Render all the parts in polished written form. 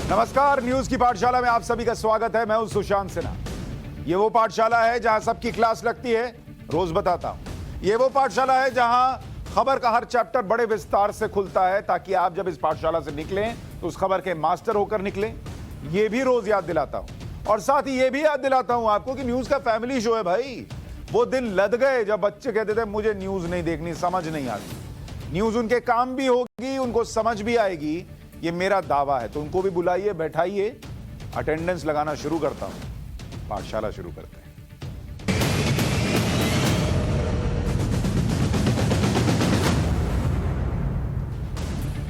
नमस्कार, न्यूज की पाठशाला में आप सभी का स्वागत है। मैं हूं सुशांत सिन्हा। ये वो पाठशाला है जहां सबकी क्लास लगती है, रोज बताता हूं। ये वो पाठशाला है जहां खबर का हर चैप्टर बड़े विस्तार से खुलता है, ताकि आप जब इस पाठशाला से निकलें तो उस खबर के मास्टर होकर निकलें। ये भी रोज याद दिलाता हूं, और साथ ही ये भी याद दिलाता हूं आपको कि न्यूज का फैमिली शो है भाई। वो दिन लद गए जब बच्चे कहते थे मुझे न्यूज नहीं देखनी, समझ नहीं आती। न्यूज उनके काम भी होगी, उनको समझ भी आएगी, ये मेरा दावा है। तो उनको भी बुलाइए, बैठाइए, अटेंडेंस लगाना शुरू करता हूं। पाठशाला शुरू करते हैं।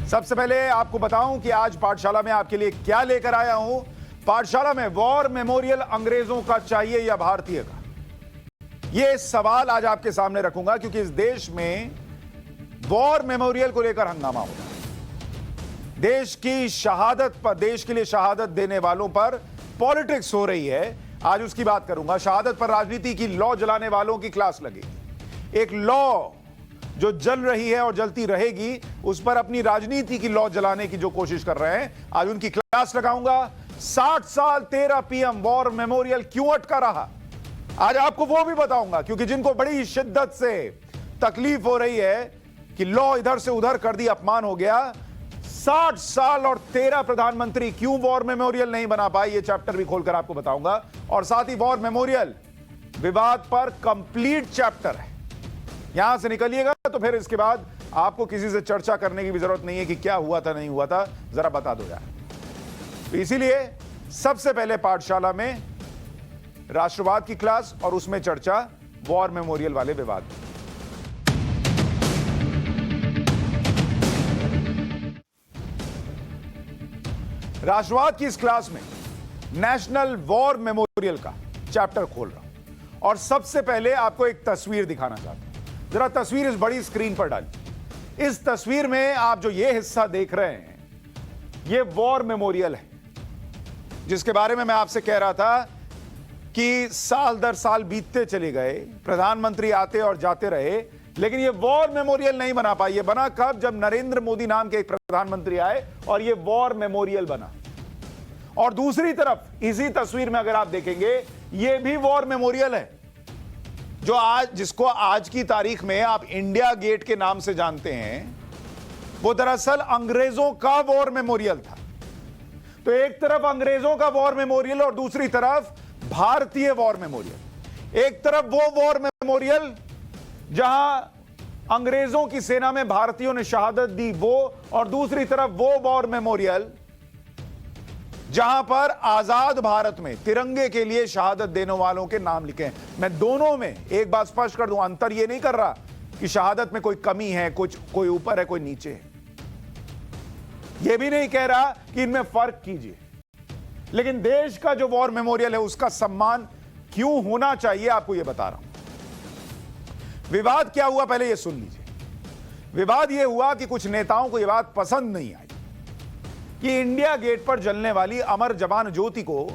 सबसे पहले आपको बताऊं कि आज पाठशाला में आपके लिए क्या लेकर आया हूं। पाठशाला में वॉर मेमोरियल अंग्रेजों का चाहिए या भारतीय का, यह सवाल आज आपके सामने रखूंगा, क्योंकि इस देश में वॉर मेमोरियल को लेकर हंगामा हो रहा है। देश की शहादत पर, देश के लिए शहादत देने वालों पर पॉलिटिक्स हो रही है। आज उसकी बात करूंगा। शहादत पर राजनीति की लौ जलाने वालों की क्लास लगेगी। एक लौ जो जल रही है और जलती रहेगी, उस पर अपनी राजनीति की लौ जलाने की जो कोशिश कर रहे हैं, आज उनकी क्लास लगाऊंगा। 60 साल 13 PM वॉर मेमोरियल क्यों अटका रहा, आज आपको वो भी बताऊंगा। क्योंकि जिनको बड़ी शिद्दत से तकलीफ हो रही है कि लौ इधर से उधर कर दी, अपमान हो गया, 60 साल और 13 प्रधानमंत्री क्यों वॉर मेमोरियल नहीं बना पाए, ये चैप्टर भी खोलकर आपको बताऊंगा। और साथ ही वॉर मेमोरियल विवाद पर कंप्लीट चैप्टर है। यहां से निकलिएगा तो फिर इसके बाद आपको किसी से चर्चा करने की भी जरूरत नहीं है कि क्या हुआ था नहीं हुआ था, जरा बता दो यार। तो इसीलिए सबसे पहले पाठशाला में राष्ट्रवाद की क्लास और उसमें चर्चा वॉर मेमोरियल वाले विवाद। राष्ट्रवाद की इस क्लास में नेशनल वॉर मेमोरियल का चैप्टर खोल रहा हूं, और सबसे पहले आपको एक तस्वीर दिखाना चाहता हूं। जरा तस्वीर इस बड़ी स्क्रीन पर डालिए। इस तस्वीर में आप जो ये हिस्सा देख रहे हैं, ये वॉर मेमोरियल है, जिसके बारे में मैं आपसे कह रहा था कि साल दर साल बीतते चले गए, प्रधानमंत्री आते और जाते रहे, लेकिन ये वॉर मेमोरियल नहीं बना पाई। ये बना कब? जब नरेंद्र मोदी नाम के एक प्रधानमंत्री आए और ये वॉर मेमोरियल बना। और दूसरी तरफ इसी तस्वीर में अगर आप देखेंगे, ये भी वॉर मेमोरियल है, जो आज, जिसको आज की तारीख में आप इंडिया गेट के नाम से जानते हैं, वो दरअसल अंग्रेजों का वॉर मेमोरियल था। तो एक तरफ अंग्रेजों का वॉर मेमोरियल और दूसरी तरफ भारतीय वॉर मेमोरियल। एक तरफ वो वॉर मेमोरियल जहां अंग्रेजों की सेना में भारतीयों ने शहादत दी, वो, और दूसरी तरफ वो वॉर मेमोरियल जहां पर आजाद भारत में तिरंगे के लिए शहादत देने वालों के नाम लिखे हैं। मैं दोनों में एक बात स्पष्ट कर दूं, अंतर यह नहीं कर रहा कि शहादत में कोई कमी है, कुछ कोई ऊपर है कोई नीचे है, यह भी नहीं कह रहा कि इनमें फर्क कीजिए, लेकिन देश का जो वॉर मेमोरियल है उसका सम्मान क्यों होना चाहिए, आपको यह बता रहा हूं। विवाद क्या हुआ, पहले यह सुन लीजिए। विवाद यह हुआ कि कुछ नेताओं को यह बात पसंद नहीं आई कि इंडिया गेट पर जलने वाली अमर जवान ज्योति को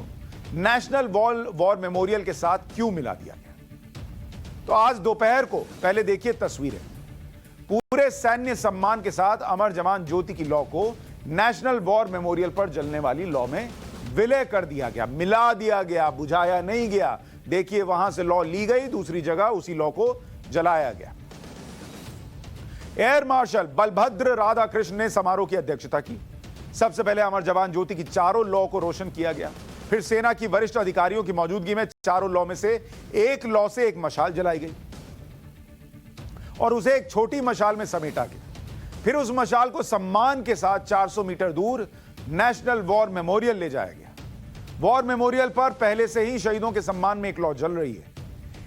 नेशनल वॉर मेमोरियल के साथ क्यों मिला दिया गया। तो आज दोपहर को, पहले देखिए तस्वीरें, पूरे सैन्य सम्मान के साथ अमर जवान ज्योति की लौ को नेशनल वॉर मेमोरियल पर जलने वाली लौ में विलय कर दिया गया, मिला दिया गया, बुझाया नहीं गया। देखिए वहां से लौ ली गई, दूसरी जगह उसी लौ को जलाया गया। एयर मार्शल बलभद्र राधाकृष्ण ने समारोह की अध्यक्षता की। सबसे पहले अमर जवान ज्योति की चारों लौ को रोशन किया गया। फिर सेना की वरिष्ठ अधिकारियों की मौजूदगी में चारों लौ में से एक लौ से एक मशाल जलाई गई और उसे एक छोटी मशाल में समेटा गया। फिर उस मशाल को सम्मान के साथ 400 मीटर दूर नेशनल वॉर मेमोरियल ले जाया गया। वॉर मेमोरियल पर पहले से ही शहीदों के सम्मान में एक लौ जल रही है।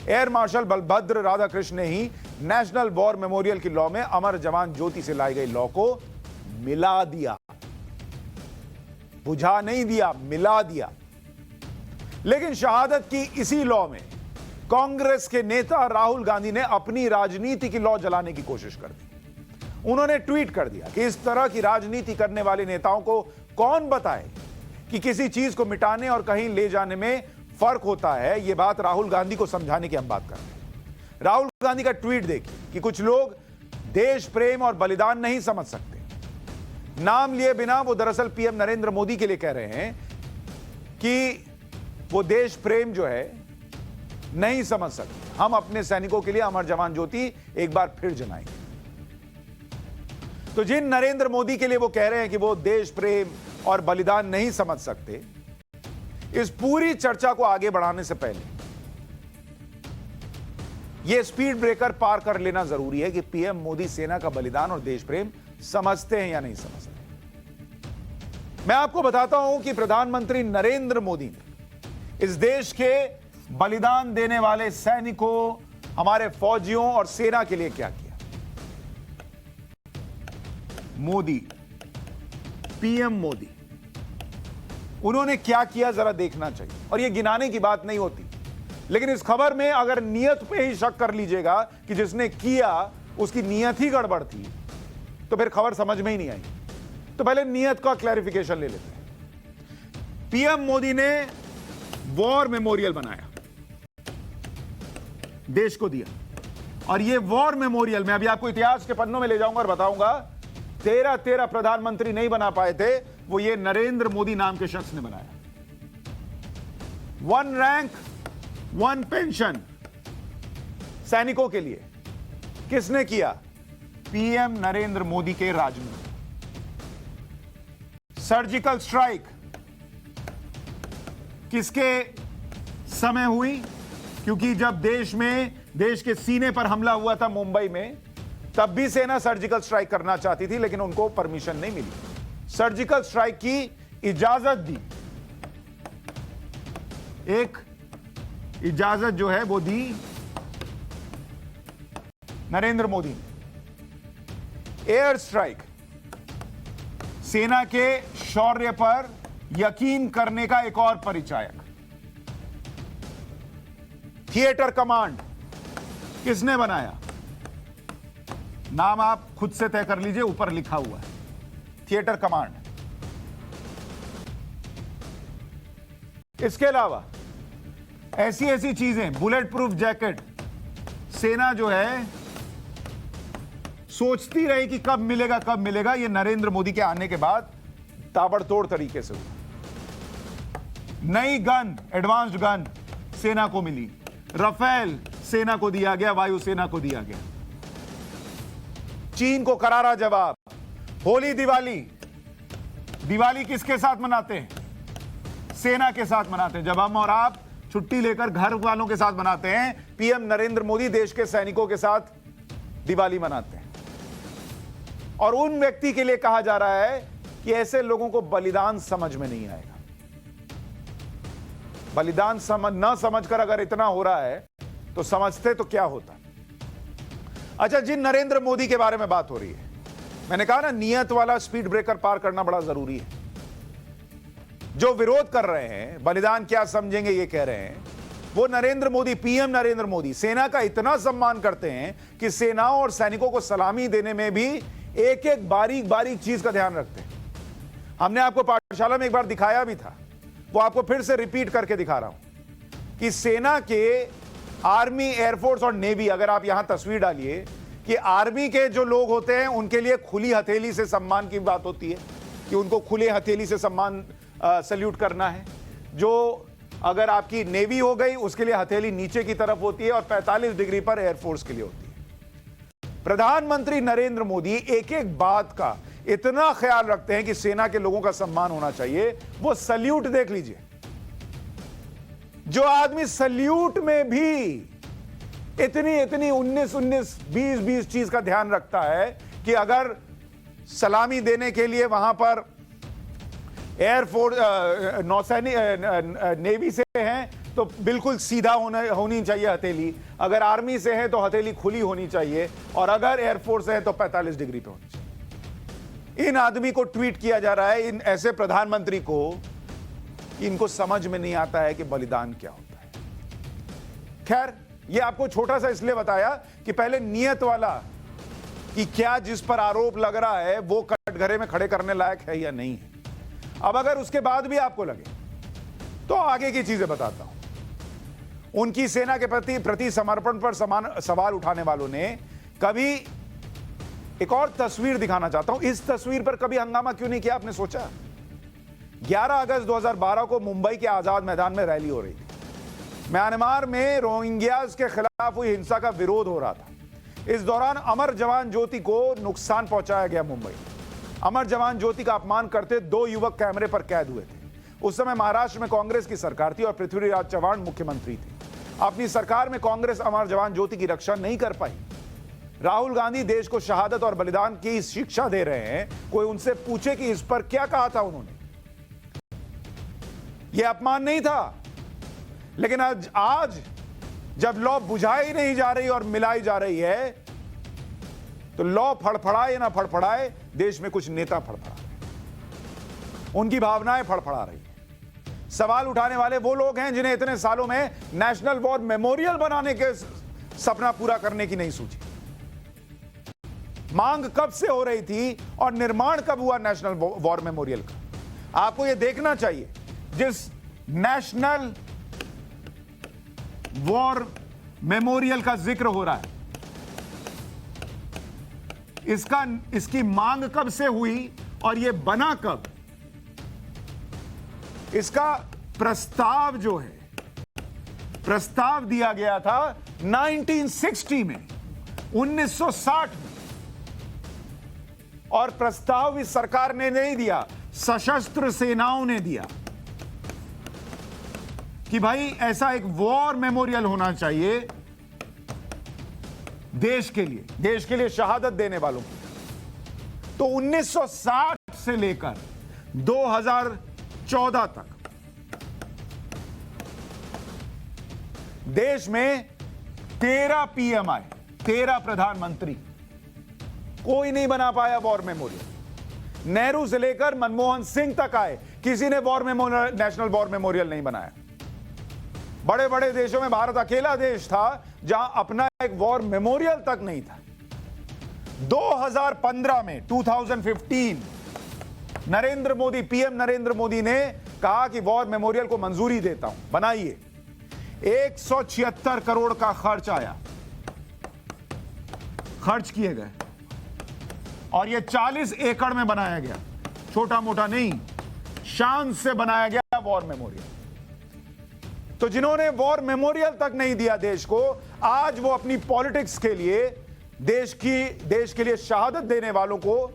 एयर मार्शल बलभद्र राधाकृष्ण ने ही नेशनल वॉर मेमोरियल की लौ में अमर जवान ज्योति से लाई गई लौ को मिला दिया, बुझा नहीं दिया, मिला दिया। लेकिन शहादत की इसी लौ में कांग्रेस के नेता राहुल गांधी ने अपनी राजनीति की लौ जलाने की कोशिश कर दी। उन्होंने ट्वीट कर दिया कि इस तरह की राजनीति करने वाले नेताओं को कौन बताए कि किसी चीज को मिटाने और कहीं ले जाने में फर्क होता है। यह बात राहुल गांधी को समझाने की हम बात कर रहे हैं। राहुल गांधी का ट्वीट देखिए कि कुछ लोग देश प्रेम और बलिदान नहीं समझ सकते, नाम लिए बिना वो दरअसल पीएम नरेंद्र मोदी के लिए कह रहे हैं कि वो देश प्रेम जो है नहीं समझ सकते। हम अपने सैनिकों के लिए अमर जवान ज्योति एक बार फिर जलाएंगे। तो जिन नरेंद्र मोदी के लिए वो कह रहे हैं कि वो देश प्रेम और बलिदान नहीं समझ सकते, इस पूरी चर्चा को आगे बढ़ाने से पहले यह स्पीड ब्रेकर पार कर लेना जरूरी है कि पीएम मोदी सेना का बलिदान और देश प्रेम समझते हैं या नहीं समझते। मैं आपको बताता हूं कि प्रधानमंत्री नरेंद्र मोदी ने इस देश के बलिदान देने वाले सैनिकों, हमारे फौजियों और सेना के लिए क्या किया। मोदी, पीएम मोदी, उन्होंने क्या किया जरा देखना चाहिए। और यह गिनाने की बात नहीं होती, लेकिन इस खबर में अगर नियत पे ही शक कर लीजिएगा कि जिसने किया उसकी नियत ही गड़बड़ थी, तो फिर खबर समझ में ही नहीं आई। तो पहले नियत का क्लैरिफिकेशन ले लेते हैं। पीएम मोदी ने वॉर मेमोरियल बनाया, देश को दिया, और यह वॉर मेमोरियल मैं अभी आपको इतिहास के पन्नों में ले जाऊंगा और बताऊंगा 13 प्रधानमंत्री नहीं बना पाए थे, वो ये नरेंद्र मोदी नाम के शख्स ने बनाया। 1 रैंक 1 पेंशन सैनिकों के लिए किसने किया? पीएम नरेंद्र मोदी के राज में। सर्जिकल स्ट्राइक किसके समय हुई? क्योंकि जब देश के सीने पर हमला हुआ था मुंबई में, तब भी सेना सर्जिकल स्ट्राइक करना चाहती थी, लेकिन उनको परमिशन नहीं मिली। सर्जिकल स्ट्राइक की इजाजत दी, एक इजाजत जो है वो दी नरेंद्र मोदी ने। एयर स्ट्राइक, सेना के शौर्य पर यकीन करने का एक और परिचायक। थिएटर कमांड किसने बनाया? नाम आप खुद से तय कर लीजिए, ऊपर लिखा हुआ है थिएटर कमांड। इसके अलावा ऐसी चीजें, बुलेट प्रूफ जैकेट, सेना जो है सोचती रही कि कब मिलेगा। ये नरेंद्र मोदी के आने के बाद ताबड़तोड़ तरीके से हुआ। नई गन, एडवांस्ड गन सेना को मिली। राफेल सेना को दिया गया, वायुसेना को दिया गया। चीन को करारा जवाब। होली, दिवाली किसके साथ मनाते हैं? सेना के साथ मनाते हैं। जब हम और आप छुट्टी लेकर घर वालों के साथ मनाते हैं, पीएम नरेंद्र मोदी देश के सैनिकों के साथ दिवाली मनाते हैं। और उन व्यक्ति के लिए कहा जा रहा है कि ऐसे लोगों को बलिदान समझ में नहीं आएगा। बलिदान ना समझकर अगर इतना हो रहा है तो समझते तो क्या होता। अच्छा, जिन नरेंद्र मोदी के बारे में बात हो रही है, मैंने कहा ना, नियत वाला स्पीड ब्रेकर पार करना बड़ा जरूरी है। जो विरोध कर रहे हैं, बलिदान क्या समझेंगे ये कह रहे हैं, वो नरेंद्र मोदी, पीएम नरेंद्र मोदी सेना का इतना सम्मान करते हैं कि सेनाओं और सैनिकों को सलामी देने में भी एक एक बारीक चीज का ध्यान रखते हैं। हमने आपको पाठशाला में एक बार दिखाया भी था, वो आपको फिर से रिपीट करके दिखा रहा हूं कि सेना के, आर्मी, एयरफोर्स और नेवी, अगर आप यहां तस्वीर डालिए कि आर्मी के जो लोग होते हैं उनके लिए खुली हथेली से सम्मान की बात होती है कि उनको खुले हथेली से सम्मान सल्यूट करना है। जो अगर आपकी नेवी हो गई उसके लिए हथेली नीचे की तरफ होती है, और 45 डिग्री पर एयरफोर्स के लिए होती है। प्रधानमंत्री नरेंद्र मोदी एक एक बात का इतना ख्याल रखते हैं कि सेना के लोगों का सम्मान होना चाहिए। वो सल्यूट देख लीजिए, जो आदमी सल्यूट में भी इतनी 19 20 चीज का ध्यान रखता है कि अगर सलामी देने के लिए वहां पर एयरफोर्स, नौसैनिक, नेवी से हैं तो बिल्कुल सीधा होनी चाहिए हथेली, अगर आर्मी से है तो हथेली खुली होनी चाहिए, और अगर एयरफोर्स है तो 45 डिग्री पे होनी चाहिए। इन आदमी को ट्वीट किया जा रहा है, इन ऐसे प्रधानमंत्री को, इनको समझ में नहीं आता है कि बलिदान क्या होता है। खैर, ये आपको छोटा सा इसलिए बताया कि पहले नियत वाला कि क्या जिस पर आरोप लग रहा है वो कटघरे में खड़े करने लायक है या नहीं है। अब अगर उसके बाद भी आपको लगे तो आगे की चीजें बताता हूं। उनकी सेना के प्रति समर्पण पर सवाल उठाने वालों ने कभी एक और तस्वीर दिखाना चाहता हूं। इस तस्वीर पर कभी हंगामा क्यों नहीं किया आपने सोचा? 11 अगस्त 2012 को मुंबई के आजाद मैदान में रैली हो रही थी। म्यांमार में रोहिंग्यास के खिलाफ हुई हिंसा का विरोध हो रहा था। इस दौरान अमर जवान ज्योति को नुकसान पहुंचाया गया। मुंबई अमर जवान ज्योति का अपमान करते 2 युवक कैमरे पर कैद हुए थे। उस समय महाराष्ट्र में कांग्रेस की सरकार थी और पृथ्वीराज चव्हाण मुख्यमंत्री थे। अपनी सरकार में कांग्रेस अमर जवान ज्योति की रक्षा नहीं कर पाई। राहुल गांधी देश को शहादत और बलिदान की शिक्षा दे रहे हैं। कोई उनसे पूछे कि इस पर क्या कहा था उन्होंने? यह अपमान नहीं था। लेकिन आज जब लौ बुझाई नहीं जा रही और मिलाई जा रही है, तो लौ फड़फड़ाए या ना फड़फड़ाए, देश में कुछ नेता फड़फड़ा रहे हैं, उनकी भावनाएं फड़फड़ा रही है। सवाल उठाने वाले वो लोग हैं जिन्हें इतने सालों में नेशनल वॉर मेमोरियल बनाने के सपना पूरा करने की नहीं सूझी। मांग कब से हो रही थी और निर्माण कब हुआ नेशनल वॉर मेमोरियल का? आपको यह देखना चाहिए। जिस नेशनल वॉर मेमोरियल का जिक्र हो रहा है, इसकी मांग कब से हुई और यह बना कब? इसका प्रस्ताव जो है, प्रस्ताव दिया गया था 1960 में, 1960 में। और प्रस्ताव इस सरकार ने नहीं दिया, सशस्त्र सेनाओं ने दिया कि भाई ऐसा एक वॉर मेमोरियल होना चाहिए देश के लिए शहादत देने वालों की। तो 1960 से लेकर 2014 तक देश में 13 पीएम आए, 13 प्रधानमंत्री, कोई नहीं बना पाया वॉर मेमोरियल। नेहरू से लेकर मनमोहन सिंह तक आए, किसी ने नेशनल वॉर मेमोरियल नहीं बनाया। बड़े बड़े देशों में भारत अकेला देश था जहां अपना एक वॉर मेमोरियल तक नहीं था। 2015 में 2015 पीएम नरेंद्र मोदी ने कहा कि वॉर मेमोरियल को मंजूरी देता हूं, बनाइए। 176 करोड़ का खर्च आया, खर्च किए गए, और यह 40 एकड़ में बनाया गया। छोटा मोटा नहीं, शान से बनाया गया वॉर मेमोरियल। तो जिन्होंने वॉर मेमोरियल तक नहीं दिया देश को, आज वो अपनी पॉलिटिक्स के लिए देश के लिए शहादत देने वालों को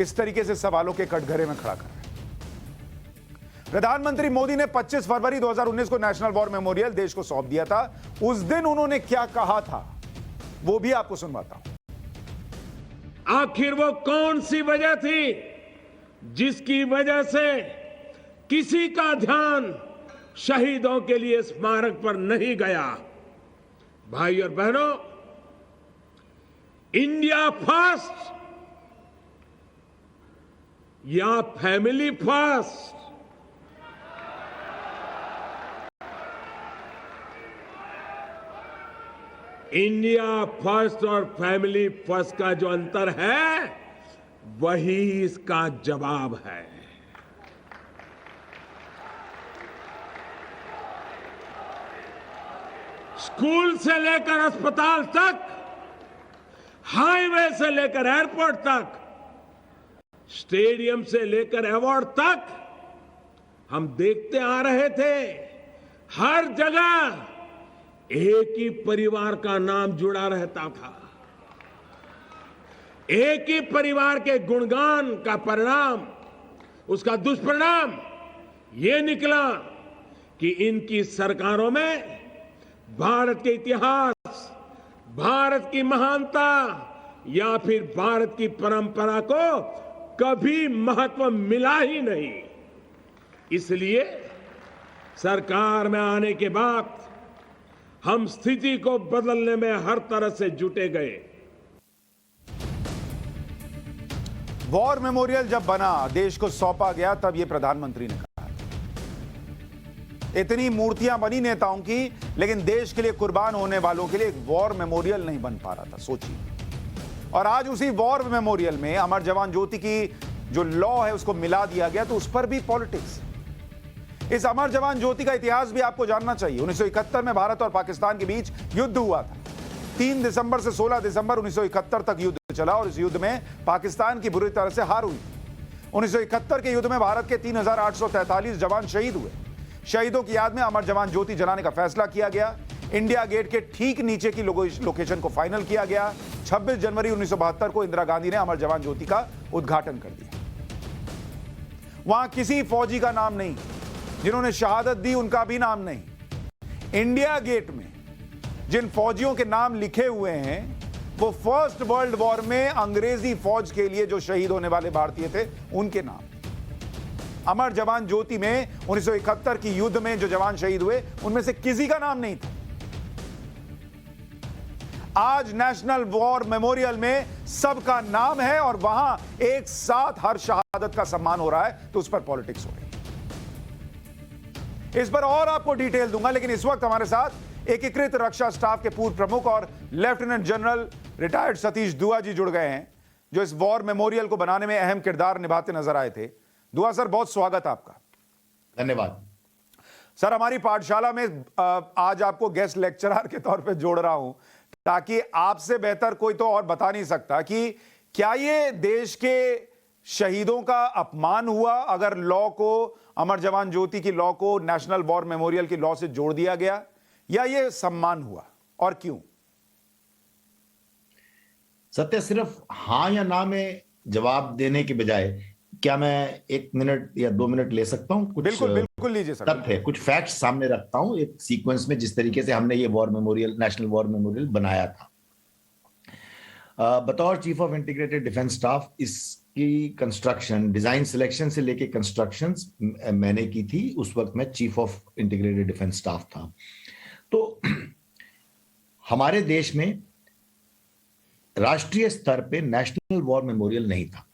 इस तरीके से सवालों के कटघरे में खड़ा कर रहे हैं। प्रधानमंत्री मोदी ने 25 फरवरी 2019 को नेशनल वॉर मेमोरियल देश को सौंप दिया था। उस दिन उन्होंने क्या कहा था, वो भी आपको सुनवाता हूं। आखिर वो कौन सी वजह थी जिसकी वजह से किसी का ध्यान शहीदों के लिए स्मारक पर नहीं गया? भाई और बहनों, इंडिया फर्स्ट या फैमिली फर्स्ट? इंडिया फर्स्ट और फैमिली फर्स्ट का जो अंतर है, वही इसका जवाब है। स्कूल से लेकर अस्पताल तक, हाईवे से लेकर एयरपोर्ट तक, स्टेडियम से लेकर अवार्ड तक, हम देखते आ रहे थे, हर जगह एक ही परिवार का नाम जुड़ा रहता था। एक ही परिवार के गुणगान का परिणाम, उसका दुष्परिणाम यह निकला कि इनकी सरकारों में भारत के इतिहास, भारत की महानता या फिर भारत की परंपरा को कभी महत्व मिला ही नहीं। इसलिए सरकार में आने के बाद हम स्थिति को बदलने में हर तरह से जुटे गए। वॉर मेमोरियल जब बना, देश को सौंपा गया, तब यह प्रधानमंत्री ने कहा। इतनी मूर्तियां बनी नेताओं की, लेकिन देश के लिए कुर्बान होने वालों के लिए एक वॉर मेमोरियल नहीं बन पा रहा था, सोचिए। और आज उसी वॉर मेमोरियल में अमर जवान ज्योति की जो लॉ है उसको मिला दिया गया, तो उस पर भी पॉलिटिक्स। इस अमर जवान ज्योति का इतिहास भी आपको जानना चाहिए। 1971 में भारत और पाकिस्तान के बीच युद्ध हुआ था। 3 दिसंबर से 16 दिसंबर 1971 तक युद्ध चला और इस युद्ध में पाकिस्तान की बुरी तरह से हार हुई। 1971 के युद्ध में भारत के 3,843 जवान शहीद हुए। शहीदों की याद में अमर जवान ज्योति जलाने का फैसला किया गया। इंडिया गेट के ठीक नीचे की लोकेशन को फाइनल किया गया। 26 जनवरी 1972 को इंदिरा गांधी ने अमर जवान ज्योति का उद्घाटन कर दिया। वहां किसी फौजी का नाम नहीं, जिन्होंने शहादत दी उनका भी नाम नहीं। इंडिया गेट में जिन फौजियों के नाम लिखे हुए हैं वो फर्स्ट वर्ल्ड वॉर में अंग्रेजी फौज के लिए जो शहीद होने वाले भारतीय थे उनके नाम। अमर जवान ज्योति में 1971 की युद्ध में जो जवान शहीद हुए उनमें से किसी का नाम नहीं था। आज नेशनल वॉर मेमोरियल में सबका नाम है और वहां एक साथ हर शहादत का सम्मान हो रहा है, तो उस पर पॉलिटिक्स हो रही है। इस पर और आपको डिटेल दूंगा, लेकिन इस वक्त हमारे साथ एकीकृत रक्षा स्टाफ के पूर्व प्रमुख और लेफ्टिनेंट जनरल रिटायर्ड सतीश दुआ जी जुड़ गए हैं, जो इस वॉर मेमोरियल को बनाने में अहम किरदार निभाते नजर आए थे। दुआ सर, बहुत स्वागत आपका। धन्यवाद सर। हमारी पाठशाला में आज आपको गेस्ट लेक्चरर के तौर पे जोड़ रहा हूं, ताकि आपसे बेहतर कोई तो और बता नहीं सकता कि क्या ये देश के शहीदों का अपमान हुआ अगर लॉ को, अमर जवान ज्योति की लॉ को नेशनल वॉर मेमोरियल की लॉ से जोड़ दिया गया, या ये सम्मान हुआ, और क्यों? सत्य, सिर्फ हां या ना में जवाब देने के बजाय क्या मैं 1 मिनट या 2 मिनट ले सकता हूं? कुछ बिल्कुल लीजिए सर। तथ्य, कुछ फैक्ट्स सामने रखता हूं एक सीक्वेंस में, जिस तरीके से हमने ये war memorial, national war memorial बनाया था। बतौर chief of integrated defence staff इसकी कंस्ट्रक्शन, डिजाइन सिलेक्शन से लेके कंस्ट्रक्शन मैंने की थी। उस वक्त मैं chief of integrated defence staff था। तो हमारे देश में राष्ट्रीय स्तर पे नेशनल वॉर मेमोरियल नहीं था।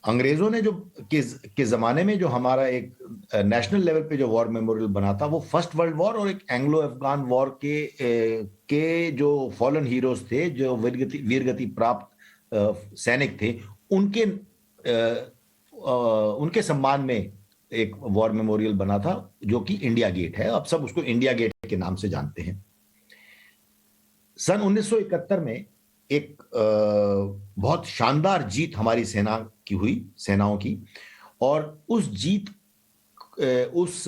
अंग्रेजों ने जो के जमाने में जो हमारा एक नेशनल लेवल पे जो वॉर मेमोरियल बना था, वो फर्स्ट वर्ल्ड वॉर और एक एंग्लो अफगान वॉर के जो फॉलन हीरोज थे, जो वीरगति प्राप्त सैनिक थे, उनके सम्मान में एक वॉर मेमोरियल बना था, जो कि इंडिया गेट है। अब सब उसको इंडिया गेट के नाम से जानते हैं। सन 1971 में एक बहुत शानदार जीत हमारी सेनाओं की, और उस जीत, उस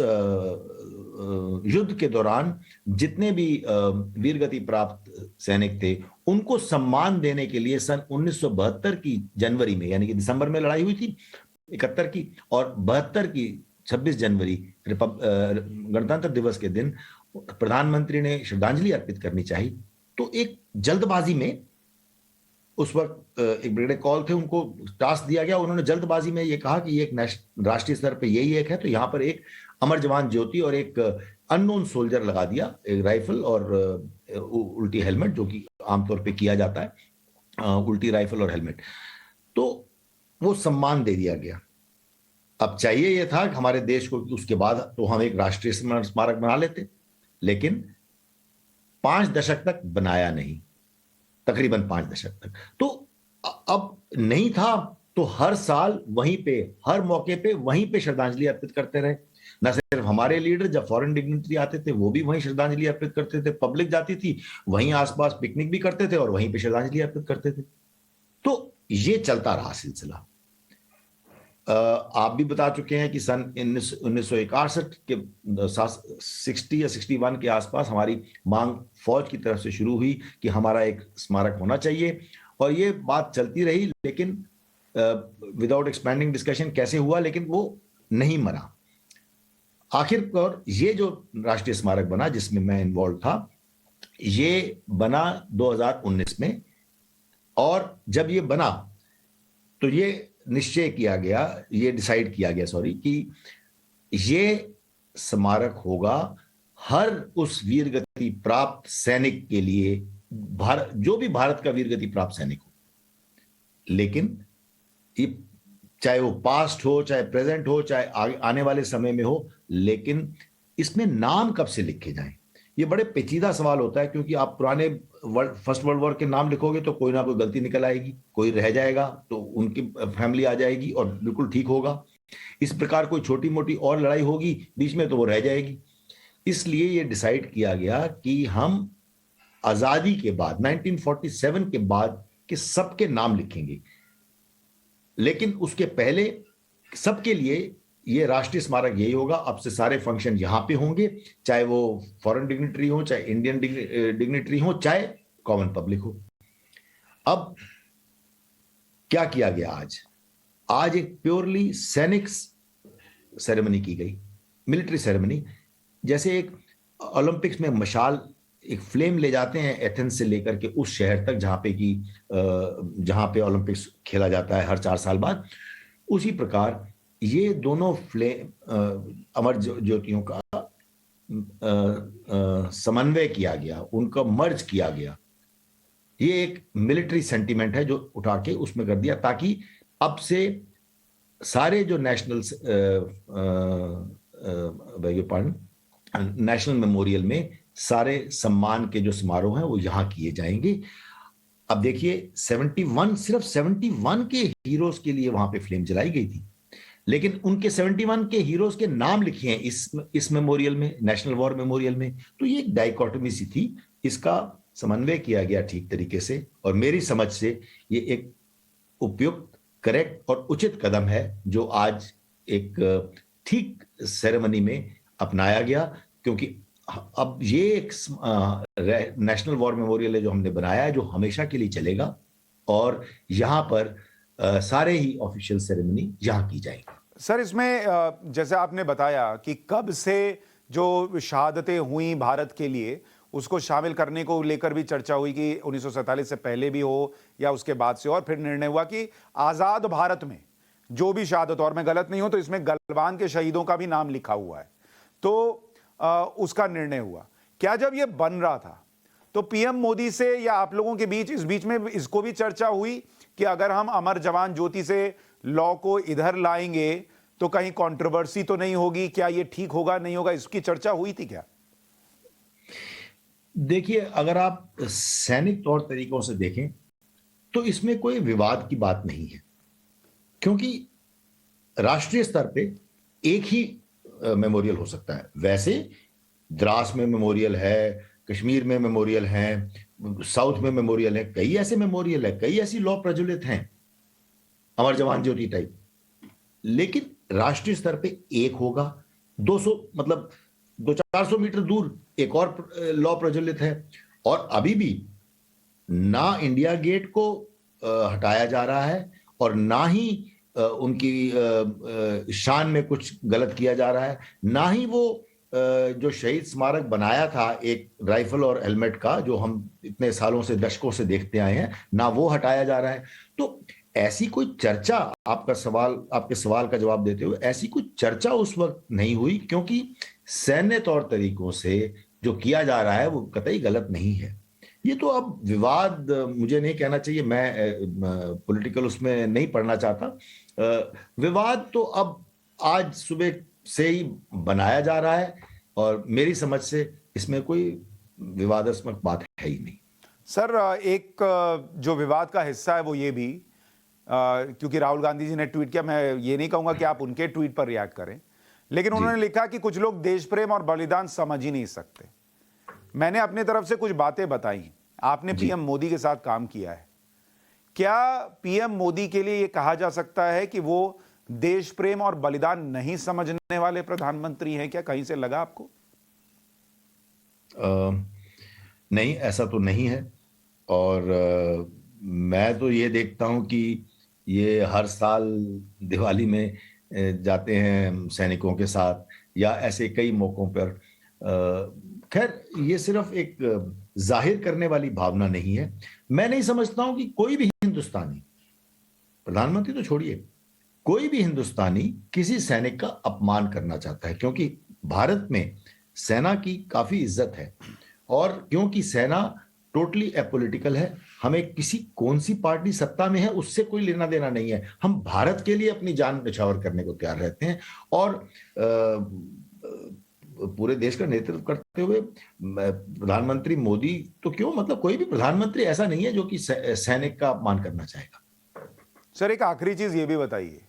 युद्ध के दौरान जितने भी वीरगति प्राप्त सैनिक थे, उनको सम्मान देने के लिए सन 1972 की जनवरी में, यानी कि दिसंबर में लड़ाई हुई थी 71 की, और 72 की 26 जनवरी गणतंत्र दिवस के दिन प्रधानमंत्री ने श्रद्धांजलि अर्पित करनी चाहिए। तो एक जल्दबाजी में, उस वक्त एक ब्रिगेड कॉल थे, उनको टास्क दिया गया। उन्होंने जल्दबाजी में ये कहा कि ये एक राष्ट्रीय स्तर पे यही एक है, तो यहाँ पर एक अमर जवान ज्योति और एक अननोन सोल्जर लगा दिया, एक राइफल और उल्टी हेलमेट, जो कि आमतौर पे किया जाता है, उल्टी राइफल और हेलमेट। तो वो सम्मान दे दिया गया। अब चाहिए ये था कि हमारे देश को, उसके बाद तो हम एक राष्ट्रीय स्मारक बना लेते, लेकिन 5 दशक तक बनाया नहीं, तकरीबन 5 दशक तक। तो अब नहीं था, तो हर साल वहीं पे, हर मौके पे वहीं पे श्रद्धांजलि अर्पित करते रहे। न सिर्फ हमारे लीडर, जब फॉरेन डिग्निटरी आते थे वो भी वहीं श्रद्धांजलि अर्पित करते थे, पब्लिक जाती थी वहीं, आसपास पिकनिक भी करते थे और वहीं पे श्रद्धांजलि अर्पित करते थे। तो ये चलता रहा सिलसिला। आप भी बता चुके हैं कि सन 1961 के 60 या 61 के आसपास हमारी मांग फौज की तरफ से शुरू हुई कि हमारा एक स्मारक होना चाहिए, और ये बात चलती रही, लेकिन विदाउट एक्सपेंडिंग डिस्कशन कैसे हुआ, लेकिन वो नहीं मरा। आखिरकार ये जो राष्ट्रीय स्मारक बना, जिसमें मैं इन्वॉल्व था, ये बना 2019 में। और जब ये बना तो ये निश्चय किया गया, ये डिसाइड किया गया कि ये स्मारक होगा हर उस वीरगति प्राप्त सैनिक के लिए, जो भी भारत का वीरगति प्राप्त सैनिक हो। लेकिन ये चाहे वो पास्ट हो, चाहे प्रेजेंट हो, चाहे आने वाले समय में हो, लेकिन इसमें नाम कब से लिखे जाएं, ये बड़े पेचीदा सवाल होता है, क्योंकि आप पुराने फर्स्ट वर्ल्ड वॉर के नाम लिखोगे तो कोई ना कोई गलती निकल आएगी, कोई रह जाएगा तो उनकी फैमिली आ जाएगी और बिल्कुल ठीक होगा। इस प्रकार कोई छोटी मोटी और लड़ाई होगी बीच में तो वो रह जाएगी। इसलिए ये डिसाइड किया गया कि हम आजादी के बाद 1947 के बाद के सबके नाम लिखेंगे, लेकिन उसके पहले सबके लिए ये राष्ट्रीय स्मारक यही होगा। अब से सारे फंक्शन यहां पे होंगे, चाहे वो फॉरेन डिग्निटरी हो, चाहे इंडियन डिग्निटरी हो, चाहे कॉमन पब्लिक हो। अब क्या किया गया आज एक प्योरली सैनिक सेरेमनी की गई, मिलिट्री सेरेमनी। जैसे एक ओलंपिक्स में मशाल, एक फ्लेम ले जाते हैं एथेंस से लेकर के उस शहर तक जहां पे ओलंपिक्स खेला जाता है हर 4 साल बाद, उसी प्रकार ये दोनों अमर ज्योतियों का समन्वय किया गया, उनका मर्ज किया गया। ये एक मिलिट्री सेंटीमेंट है जो उठा के उसमें कर दिया, ताकि अब से सारे जो नेशनल मेमोरियल में सारे सम्मान के जो समारोह हैं वो यहां किए जाएंगे। अब देखिए 71, सिर्फ 71 के हीरोज के लिए वहां पे फ्लेम जलाई गई थी, लेकिन उनके 71 के हीरोज के नाम लिखे हैं इस मेमोरियल में, नेशनल वॉर मेमोरियल में। तो ये एक डाइकोटमी सी थी, इसका समन्वय किया गया ठीक तरीके से, और मेरी समझ से ये एक उपयुक्त, करेक्ट और उचित कदम है जो आज एक ठीक सेरेमनी में अपनाया गया। क्योंकि अब ये एक नेशनल वॉर मेमोरियल है जो हमने बनाया है, जो हमेशा के लिए चलेगा, और यहां पर सारे ही ऑफिशियल सेरेमनी यहां की जाएगी। सर, इसमें जैसे आपने बताया कि कब से जो शहादतें हुई भारत के लिए उसको शामिल करने को लेकर भी चर्चा हुई कि 1947 से पहले भी हो या उसके बाद से, और फिर निर्णय हुआ कि आजाद भारत में जो भी शहादत, और मैं गलत नहीं हूं तो इसमें गलवान के शहीदों का भी नाम लिखा हुआ है, तो उसका निर्णय हुआ। क्या जब ये बन रहा था तो पीएम मोदी से या आप लोगों के बीच इस बीच में इसको भी चर्चा हुई कि अगर हम अमर जवान ज्योति से लॉ को इधर लाएंगे तो कहीं कंट्रोवर्सी तो नहीं होगी, क्या ये ठीक होगा नहीं होगा, इसकी चर्चा हुई थी क्या? देखिए, अगर आप सैनिक तौर तरीकों से देखें तो इसमें कोई विवाद की बात नहीं है, क्योंकि राष्ट्रीय स्तर पे एक ही मेमोरियल हो सकता है। वैसे द्रास में मेमोरियल है, कश्मीर में मेमोरियल है, साउथ में मेमोरियल है, कई ऐसे मेमोरियल है, कई ऐसी लॉ प्रज्वलित हैं अमर जवान ज्योति टाइप, लेकिन राष्ट्रीय स्तर पे एक होगा। 200 मतलब 200-400 मीटर दूर एक और लॉ प्रज्वलित है, और अभी भी ना इंडिया गेट को हटाया जा रहा है और ना ही उनकी शान में कुछ गलत किया जा रहा है, ना ही वो जो शहीद स्मारक बनाया था एक राइफल और हेलमेट का, जो हम इतने सालों से, दशकों से देखते आए हैं, ना वो हटाया जा रहा है। तो ऐसी कोई चर्चा, आपके सवाल का जवाब देते हुए, ऐसी कोई चर्चा उस वक्त नहीं हुई, क्योंकि सैन्य तौर तरीकों से जो किया जा रहा है वो कतई गलत नहीं है। ये तो अब विवाद मुझे नहीं कहना चाहिए, मैं पॉलिटिकल उसमें नहीं पढ़ना चाहता। विवाद तो अब आज सुबह से ही बनाया जा रहा है, और मेरी समझ से इसमें कोई विवादास्पद बात है ही नहीं। सर, एक जो विवाद का हिस्सा है वो ये भी, क्योंकि राहुल गांधी जी ने ट्वीट किया, मैं ये नहीं कहूंगा कि आप उनके ट्वीट पर रिएक्ट करें, लेकिन उन्होंने लिखा कि कुछ लोग देश प्रेम और बलिदान समझ ही नहीं सकते। मैंने अपने तरफ से कुछ बातें बताई, आपने पीएम मोदी के साथ काम किया है, क्या पीएम मोदी के लिए यह कहा जा सकता है कि वो देश प्रेम और बलिदान नहीं समझने वाले प्रधानमंत्री हैं? क्या कहीं से लगा आपको? नहीं, ऐसा तो नहीं है, और मैं तो ये देखता हूं कि ये हर साल दिवाली में जाते हैं सैनिकों के साथ, या ऐसे कई मौकों पर। खैर, ये सिर्फ एक जाहिर करने वाली भावना नहीं है। मैं नहीं समझता हूं कि कोई भी हिंदुस्तानी, प्रधानमंत्री तो छोड़िए, कोई भी हिंदुस्तानी किसी सैनिक का अपमान करना चाहता है, क्योंकि भारत में सेना की काफी इज्जत है, और क्योंकि सेना टोटली अपॉलिटिकल है। हमें किसी कौन सी पार्टी सत्ता में है उससे कोई लेना देना नहीं है। हम भारत के लिए अपनी जान न्यौछावर करने को तैयार रहते हैं, और पूरे देश का नेतृत्व करते हुए प्रधानमंत्री मोदी तो क्यों, मतलब कोई भी प्रधानमंत्री ऐसा नहीं है जो कि सैनिक का अपमान करना चाहेगा। सर, एक आखिरी चीज ये भी बताइए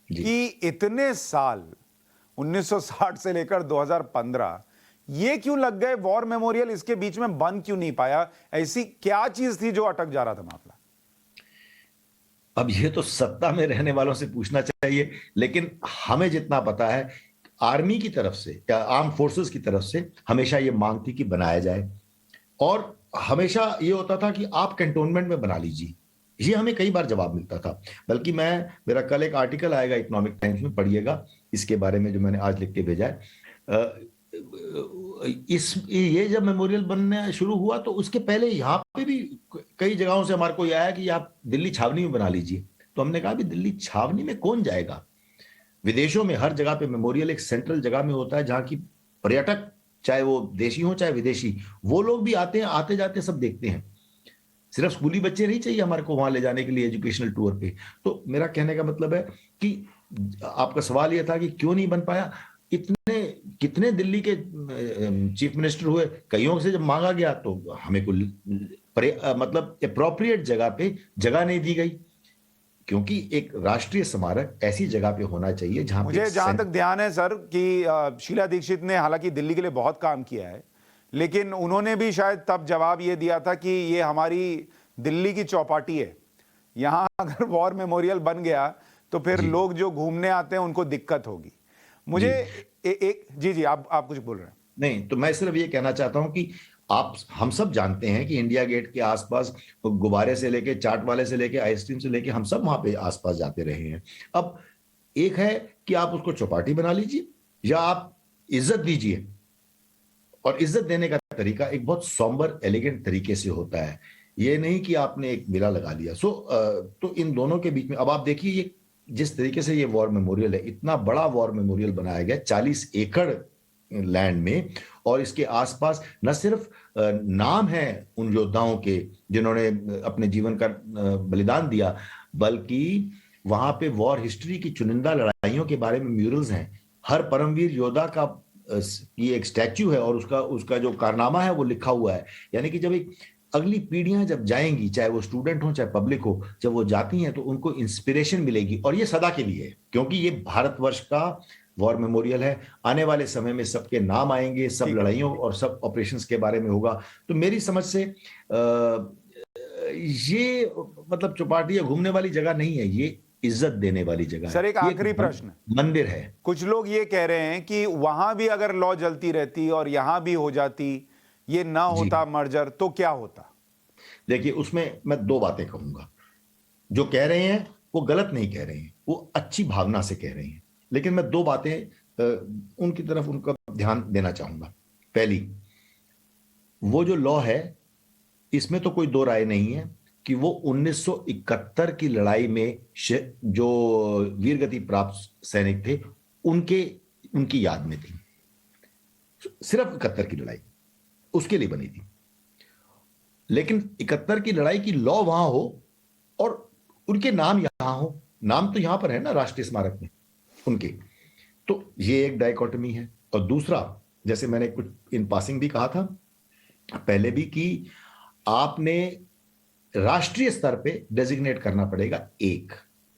कि इतने साल 1960 से लेकर 2015 ये क्यों लग गए वॉर मेमोरियल इसके बीच में बन क्यों नहीं पाया? ऐसी क्या चीज थी जो अटक जा रहा था मामला? अब ये तो सत्ता में रहने वालों से पूछना चाहिए, लेकिन हमें जितना पता है आर्मी की तरफ से या आर्म फोर्सेस की तरफ से हमेशा ये मांग थी कि बनाया जाए, और हमेशा ये होता था कि आप कैंटोनमेंट में बना लीजिए। ये हमें कई बार जवाब मिलता था। बल्कि मेरा कल एक आर्टिकल आएगा इकोनॉमिक टाइम्स में, पढ़िएगा इसके बारे में, जो मैंने आज लिख के भेजा है। ये जब मेमोरियल बनना शुरू हुआ तो उसके पहले यहाँ पे भी कई जगहों से हमारे को यह आया कि आप दिल्ली छावनी में बना लीजिए। तो हमने कहा भी दिल्ली छावनी में कौन जाएगा? विदेशों में हर जगह पे मेमोरियल एक सेंट्रल जगह में होता है, जहां की पर्यटक, चाहे वो देशी हो चाहे विदेशी, वो लोग भी आते हैं, आते जाते सब देखते हैं। सिर्फ स्कूली बच्चे नहीं चाहिए हमारे को वहां ले जाने के लिए एजुकेशनल टूर पे। तो मेरा कहने का मतलब है कि आपका सवाल यह था कि क्यों नहीं बन पाया। कितने दिल्ली के चीफ मिनिस्टर हुए, कईयों से जब मांगा गया तो हमें को मतलब अप्रोप्रिएट जगह पे जगह नहीं दी गई, क्योंकि एक राष्ट्रीय स्मारक ऐसी जगह पे होना चाहिए जहां मुझे जहां तक ध्यान है सर कि शीला दीक्षित ने हालांकि दिल्ली के लिए बहुत काम किया है, लेकिन उन्होंने भी शायद तब जवाब ये दिया था कि ये हमारी दिल्ली की चौपाटी है, यहां अगर वॉर मेमोरियल बन गया तो फिर लोग जो घूमने आते हैं उनको दिक्कत होगी। मुझे जी आप कुछ बोल रहे हैं? नहीं, तो मैं सिर्फ ये कहना चाहता हूं कि हम सब जानते हैं कि इंडिया गेट के आसपास गुब्बारे से लेके, चाट वाले से लेके, आइसक्रीम से लेके, हम सब वहां पे आसपास जाते रहे हैं। अब एक है कि आप उसको चौपाटी बना लीजिए या आप इज्जत दीजिए, और इज्जत देने का तरीका एक बहुत सॉम्बर एलिगेंट तरीके से होता है, ये नहीं कि आपने एक मिला लगा लिया। तो इन दोनों के बीच में अब आप देखिए ये जिस तरीके से ये वॉर मेमोरियल है, इतना बड़ा वॉर मेमोरियल बनाया गया 40 एकड़ लैंड में, और इसके आसपास न सिर्फ नाम है उन योद्धाओं के जिन्होंने अपने जीवन का बलिदान दिया, बल्कि वहां पे वॉर हिस्ट्री की चुनिंदा लड़ाइयों के बारे में म्यूरल्स हैं। हर परमवीर योद्धा का ये एक स्टैच्यू है और उसका जो कारनामा है वो लिखा हुआ है। यानी कि जब एक अगली पीढ़ियां जब जाएंगी, चाहे वो स्टूडेंट हो चाहे पब्लिक हो, जब वो जाती हैं तो उनको इंस्पिरेशन मिलेगी, और ये सदा के लिए है, क्योंकि ये भारतवर्ष का वॉर मेमोरियल है। आने वाले समय में सबके नाम आएंगे, सब लड़ाइयों और सब ऑपरेशंस के बारे में होगा। तो मेरी समझ से ये मतलब चौपाटी या घूमने वाली जगह नहीं है, ये इज्जत देने वाली जगह है। सर एक आखिरी प्रश्न, मंदिर है। कुछ लोग ये कह रहे हैं कि वहां भी अगर लॉ जलती रहती और यहां भी हो जाती, ये ना होता मर्जर, तो क्या होता? देखिए, उसमें मैं दो बातें कहूंगा। जो कह रहे हैं वो गलत नहीं कह रहे हैं, वो अच्छी भावना से कह रहे हैं, लेकिन मैं दो बातें उनकी तरफ उनका ध्यान देना चाहूंगा। पहली, वो जो लॉ है इसमें तो कोई दो राय नहीं है कि वो 1971 की लड़ाई में जो वीरगति प्राप्त सैनिक थे उनकी याद में थी। सिर्फ 71 की लड़ाई उसके लिए बनी थी, लेकिन 71 की लड़ाई की लॉ वहां हो और उनके नाम यहां हो। नाम तो यहां पर है ना राष्ट्रीय स्मारक में उनके, तो ये एक डायकोटमी है। और दूसरा, जैसे मैंने कुछ इन पासिंग भी कहा था पहले भी, कि आपने राष्ट्रीय स्तर पे डेजिग्नेट करना पड़ेगा एक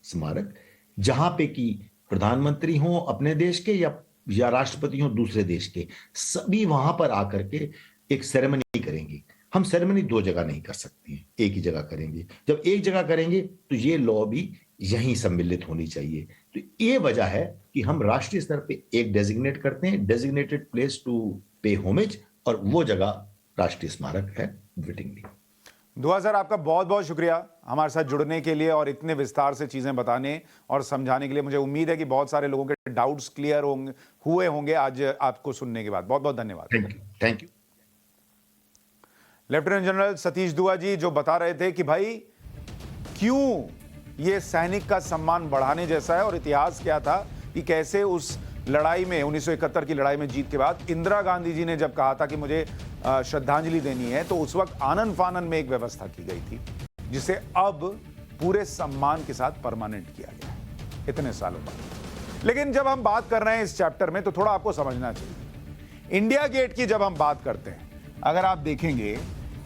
स्मारक, जहां पे कि प्रधानमंत्री हो अपने देश के या राष्ट्रपति हो दूसरे देश के, सभी वहां पर आकर के एक सेरेमनी करेंगे। हम सेरेमनी दो जगह नहीं कर सकते हैं, एक ही जगह करेंगे। जब एक जगह करेंगे तो ये लॉ भी यहीं सम्मिलित होनी चाहिए। तो ये वजह है कि हम राष्ट्रीय स्तर पे एक डेजिग्नेट करते हैं, designated place to pay homage, और वो जगह राष्ट्रीय स्मारक है विटिंगली। दुआ सर, आपका बहुत बहुत शुक्रिया हमारे साथ जुड़ने के लिए और इतने विस्तार से चीजें बताने और समझाने के लिए। मुझे उम्मीद है कि बहुत सारे लोगों के डाउट्स क्लियर हुए होंगे आज आपको सुनने के बाद। बहुत बहुत धन्यवाद। Thank you. Lieutenant general Satish दुआ जी जो बता रहे थे कि भाई क्यों ये सैनिक का सम्मान बढ़ाने जैसा है, और इतिहास क्या था कि कैसे उस लड़ाई में 1971 की लड़ाई में जीत के बाद इंदिरा गांधी जी ने जब कहा था कि मुझे श्रद्धांजलि देनी है, तो उस वक्त आनन फानन में एक व्यवस्था की गई थी जिसे अब पूरे सम्मान के साथ परमानेंट किया गया है इतने सालों बाद। लेकिन जब हम बात कर रहे हैं इस चैप्टर में, तो थोड़ा आपको समझना चाहिए। इंडिया गेट की जब हम बात करते हैं, अगर आप देखेंगे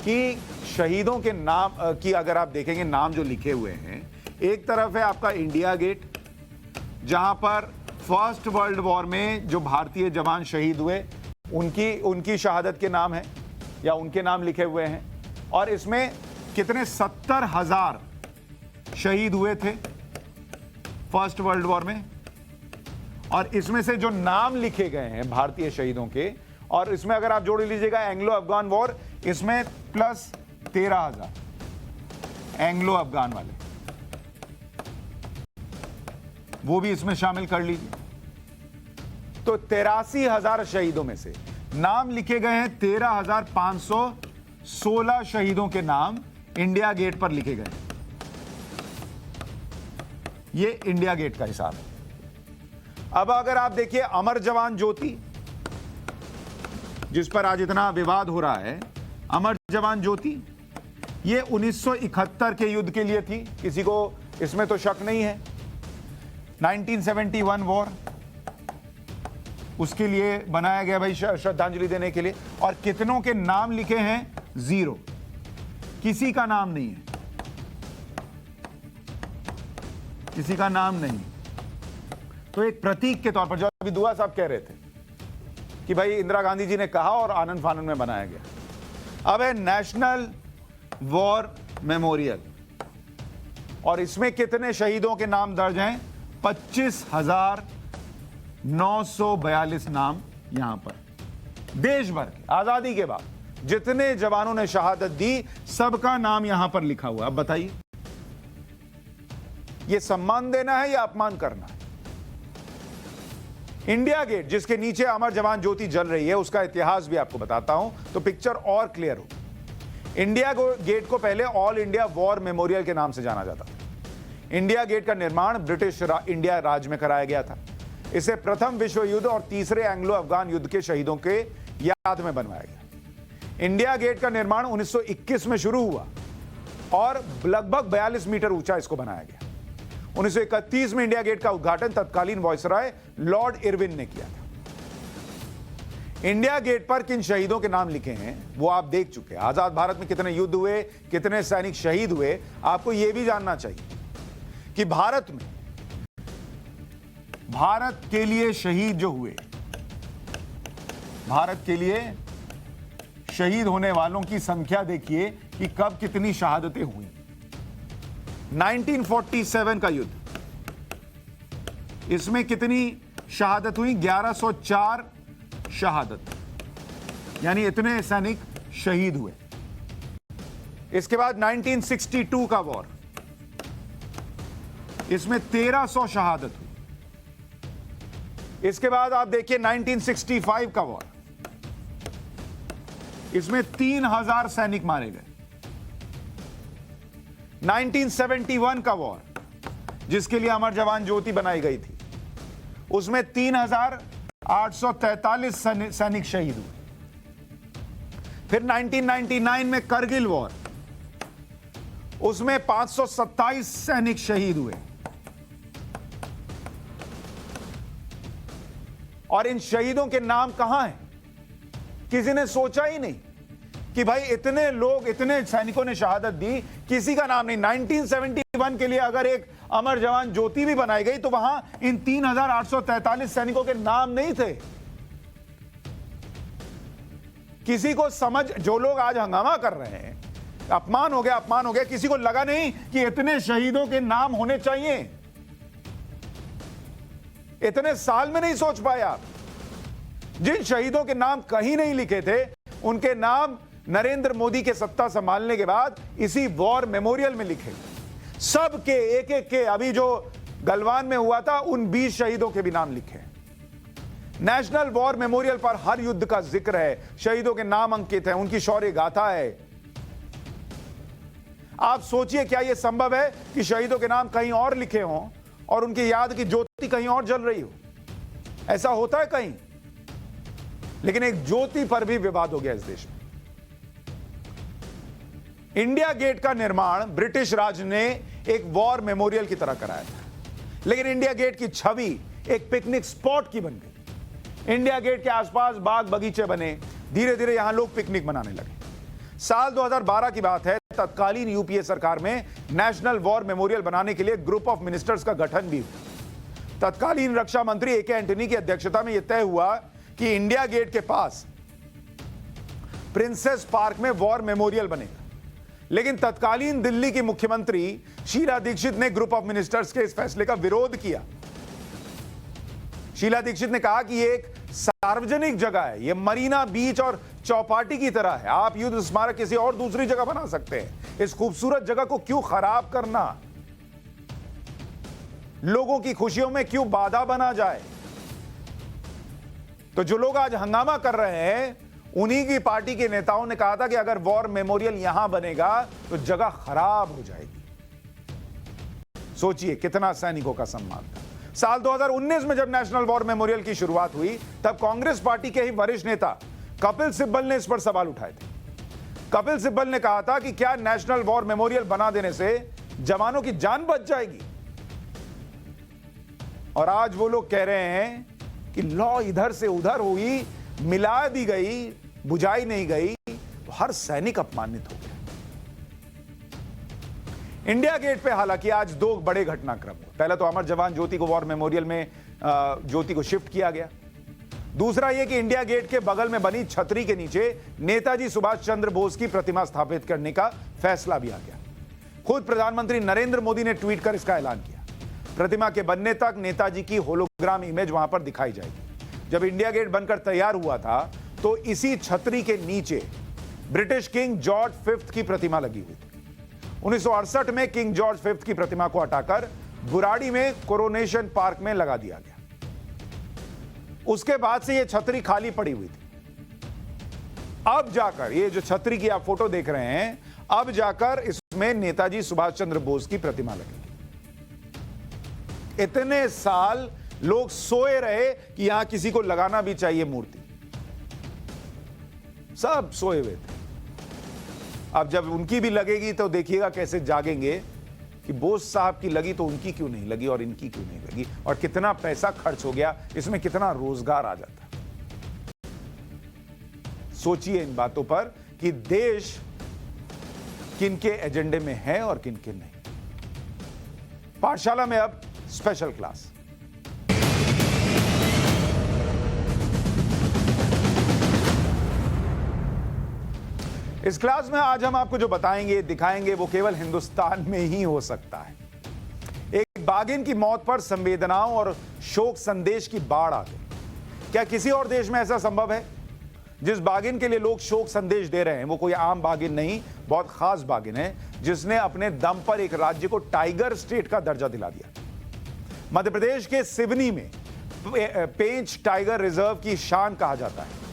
कि शहीदों के नाम की अगर आप देखेंगे नाम जो लिखे हुए हैं, एक तरफ है आपका इंडिया गेट, जहां पर फर्स्ट वर्ल्ड वॉर में जो भारतीय जवान शहीद हुए उनकी उनकी शहादत के नाम है या उनके नाम लिखे हुए हैं। और इसमें कितने 70,000 शहीद हुए थे फर्स्ट वर्ल्ड वॉर में, और इसमें से जो नाम लिखे गए हैं भारतीय शहीदों के, और इसमें अगर आप जोड़ लीजिएगा एंग्लो अफगान वॉर, इसमें प्लस 13,000 एंग्लो अफगान वाले, वो भी इसमें शामिल कर लीजिए। तो 83,000 शहीदों में से नाम लिखे गए हैं 13,516 शहीदों के नाम इंडिया गेट पर लिखे गए। ये इंडिया गेट का हिसाब है। अब अगर आप देखिए अमर जवान ज्योति, जिस पर आज इतना विवाद हो रहा है, अमर जवान ज्योति ये 1971 के युद्ध के लिए थी, किसी को इसमें तो शक नहीं है। 1971 वॉर, उसके लिए बनाया गया भाई, श्रद्धांजलि देने के लिए। और कितनों के नाम लिखे हैं? 0, किसी का नाम नहीं है, किसी का नाम नहीं। तो एक प्रतीक के तौर पर, जो अभी दुआ साहब कह रहे थे कि भाई इंदिरा गांधी जी ने कहा और आनंद फानंद में बनाया गया। अब है नेशनल वॉर मेमोरियल, और इसमें कितने शहीदों के नाम दर्ज हैं? 25,942 नाम यहां पर। देश भर के आजादी के बाद जितने जवानों ने शहादत दी, सबका नाम यहां पर लिखा हुआ। अब बताइए, यह सम्मान देना है या अपमान करना है? इंडिया गेट, जिसके नीचे अमर जवान ज्योति जल रही है, उसका इतिहास भी आपको बताता हूं तो पिक्चर और क्लियर हो। इंडिया गेट को पहले ऑल इंडिया वॉर मेमोरियल के नाम से जाना जाता था। इंडिया गेट का निर्माण ब्रिटिश इंडिया राज में कराया गया था। इसे प्रथम विश्व युद्ध और तीसरे एंग्लो अफगान युद्ध के शहीदों के याद में बनवाया गया। इंडिया गेट का निर्माण 1921 में शुरू हुआ और लगभग 42 मीटर ऊंचा इसको बनाया गया। 1931 में इंडिया गेट का उद्घाटन तत्कालीन वायसराय लॉर्ड इरविन ने किया था। इंडिया गेट पर किन शहीदों के नाम लिखे हैं वो आप देख चुके हैं। आजाद भारत में कितने युद्ध हुए, कितने सैनिक शहीद हुए, आपको यह भी जानना चाहिए कि भारत में, भारत के लिए शहीद जो हुए, भारत के लिए शहीद होने वालों की संख्या देखिए कि कब कितनी शहादतें हुई। 1947 का युद्ध, इसमें कितनी शहादत हुई? 1104 शहादत, यानी इतने सैनिक शहीद हुए। इसके बाद 1962 का वॉर, इसमें 1300 शहादत हुई। इसके बाद आप देखिए 1965 का वॉर, इसमें 3000 सैनिक मारे गए। 1971 का वॉर, जिसके लिए अमर जवान ज्योति बनाई गई थी, उसमें 3843 सैनिक शहीद हुए। फिर 1999 में करगिल वॉर, उसमें 527 सैनिक शहीद हुए। और इन शहीदों के नाम कहां हैं? किसी ने सोचा ही नहीं कि भाई इतने लोग, इतने सैनिकों ने शहादत दी, किसी का नाम नहीं। 1971 के लिए अगर एक अमर जवान ज्योति भी बनाई गई तो वहां इन 3843 सैनिकों के नाम नहीं थे। किसी को समझ, जो लोग आज हंगामा कर रहे हैं, अपमान हो गया, अपमान हो गया, किसी को लगा नहीं कि इतने शहीदों के नाम होने चाहिए। इतने साल में नहीं सोच पाए आप। जिन शहीदों के नाम कहीं नहीं लिखे थे, उनके नाम नरेंद्र मोदी के सत्ता संभालने के बाद इसी वॉर मेमोरियल में लिखे। सब के एक एक के, अभी जो गलवान में हुआ था उन 20 शहीदों के भी नाम लिखे। नेशनल वॉर मेमोरियल पर हर युद्ध का जिक्र है, शहीदों के नाम अंकित हैं, उनकी शौर्य गाथा है। आप सोचिए, क्या यह संभव है कि शहीदों के नाम कहीं और लिखे हों और उनकी याद की ज्योति कहीं और जल रही हो? ऐसा होता है कहीं? लेकिन एक ज्योति पर भी विवाद हो गया इस देश में। इंडिया गेट का निर्माण ब्रिटिश राज ने एक वॉर मेमोरियल की तरह कराया था, लेकिन इंडिया गेट की छवि एक पिकनिक स्पॉट की बन गई। इंडिया गेट के आसपास बाग बगीचे बने, धीरे धीरे यहां लोग पिकनिक मनाने लगे। साल 2012 की बात है, तत्कालीन यूपीए सरकार में नेशनल वॉर मेमोरियल बनाने के लिए ग्रुप ऑफ मिनिस्टर्स का गठन भी हुआ। तत्कालीन रक्षा मंत्री ए के एंटनी की अध्यक्षता में यह तय हुआ कि इंडिया गेट के पास प्रिंसेस पार्क में वॉर मेमोरियल बनेगा, लेकिन तत्कालीन दिल्ली की मुख्यमंत्री शीला दीक्षित ने ग्रुप ऑफ मिनिस्टर्स के इस फैसले का विरोध किया। शीला दीक्षित ने कहा कि ये एक सार्वजनिक जगह है, ये मरीना बीच और चौपाटी की तरह है, आप युद्ध स्मारक किसी और दूसरी जगह बना सकते हैं, इस खूबसूरत जगह को क्यों खराब करना, लोगों की खुशियों में क्यों बाधा बना जाए। तो जो लोग आज हंगामा कर रहे हैं, उन्हीं की पार्टी के नेताओं ने कहा था कि अगर वॉर मेमोरियल यहां बनेगा तो जगह खराब हो जाएगी। सोचिए कितना सैनिकों का सम्मान था। साल 2019 में जब नेशनल वॉर मेमोरियल की शुरुआत हुई, तब कांग्रेस पार्टी के ही वरिष्ठ नेता कपिल सिब्बल ने इस पर सवाल उठाए थे। कपिल सिब्बल ने कहा था कि क्या नेशनल वॉर मेमोरियल बना देने से जवानों की जान बच जाएगी। और आज वो लोग कह रहे हैं कि लॉ इधर से उधर हुई, मिला दी गई, बुझाई नहीं गई, तो हर सैनिक अपमानित हो गया। इंडिया गेट पे हालांकि आज दो बड़े घटनाक्रम हुए। पहला तो अमर जवान ज्योति को वॉर मेमोरियल में ज्योति को शिफ्ट किया गया। दूसरा यह कि इंडिया गेट के बगल में बनी छतरी के नीचे नेताजी सुभाष चंद्र बोस की प्रतिमा स्थापित करने का फैसला भी आ गया। खुद प्रधानमंत्री नरेंद्र मोदी ने ट्वीट कर इसका ऐलान किया। प्रतिमा के बनने तक नेताजी की होलोग्राम इमेज वहां पर दिखाई जाएगी। जब इंडिया गेट बनकर तैयार हुआ था तो इसी छतरी के नीचे ब्रिटिश किंग जॉर्ज फिफ्थ की प्रतिमा लगी हुई थी। 1968 में किंग जॉर्ज फिफ्थ की प्रतिमा को हटाकर बुराड़ी में कोरोनेशन पार्क में लगा दिया गया। उसके बाद से यह छतरी खाली पड़ी हुई थी। अब जाकर ये जो छतरी की आप फोटो देख रहे हैं, अब जाकर इसमें नेताजी सुभाष चंद्र बोस की प्रतिमा लगेगी। इतने साल लोग सोए रहे कि यहां किसी को लगाना भी चाहिए मूर्ति, सब सोए हुए थे। अब जब उनकी भी लगेगी तो देखिएगा कैसे जागेंगे कि बोस साहब की लगी तो उनकी क्यों नहीं लगी और इनकी क्यों नहीं लगी, और कितना पैसा खर्च हो गया, इसमें कितना रोजगार आ जाता। सोचिए इन बातों पर कि देश किनके एजेंडे में है और किनके नहीं। पाठशाला में अब स्पेशल क्लास। इस क्लास में आज हम आपको जो बताएंगे, दिखाएंगे, वो केवल हिंदुस्तान में ही हो सकता है। एक बाघिन की मौत पर संवेदनाओं और शोक संदेश की बाढ़ आ गई। क्या किसी और देश में ऐसा संभव है? जिस बाघिन के लिए लोग शोक संदेश दे रहे हैं वो कोई आम बाघिन नहीं, बहुत खास बाघिन है, जिसने अपने दम पर एक राज्य को टाइगर स्टेट का दर्जा दिला दिया। मध्य प्रदेश के सिवनी में पेंच टाइगर रिजर्व की शान कहा जाता है।